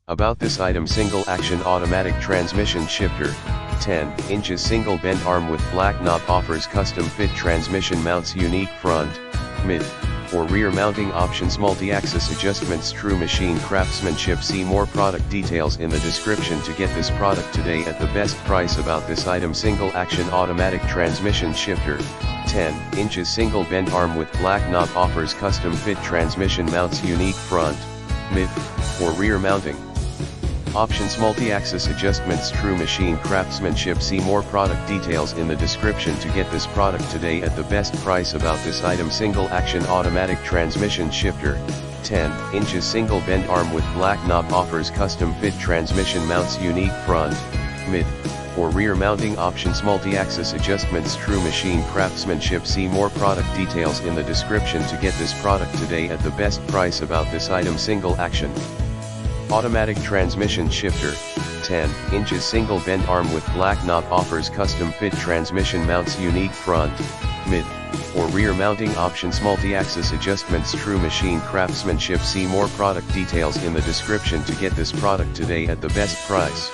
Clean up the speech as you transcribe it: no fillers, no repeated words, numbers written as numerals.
About this item: single action automatic transmission shifter, 10 inches single bent arm with black knob, offers custom fit transmission mounts, unique front, mid, or rear mounting options, multi-axis adjustments, true machine craftsmanship. See more product details in the description to get this product today at the best price. About this item: single action automatic transmission shifter, 10 inches single bent arm with black knob, offers custom fit transmission mounts, unique front, mid, or rear mounting options, multi-axis adjustments, true machine craftsmanship. See more product details in the description to get this product today at the best price. About this item: single action automatic transmission shifter, 10 inches single bent arm with black knob, offers custom fit transmission mounts, unique front, mid, or rear mounting options, multi-axis adjustments, true machine craftsmanship. See more product details in the description to get this product today at the best price. About this item: single action automatic transmission shifter, 10 inches single bent arm with black knob, offers custom fit transmission mounts, unique front, mid, or rear mounting options, multi-axis adjustments, true machine craftsmanship. See more product details in the description to get this product today at the best price.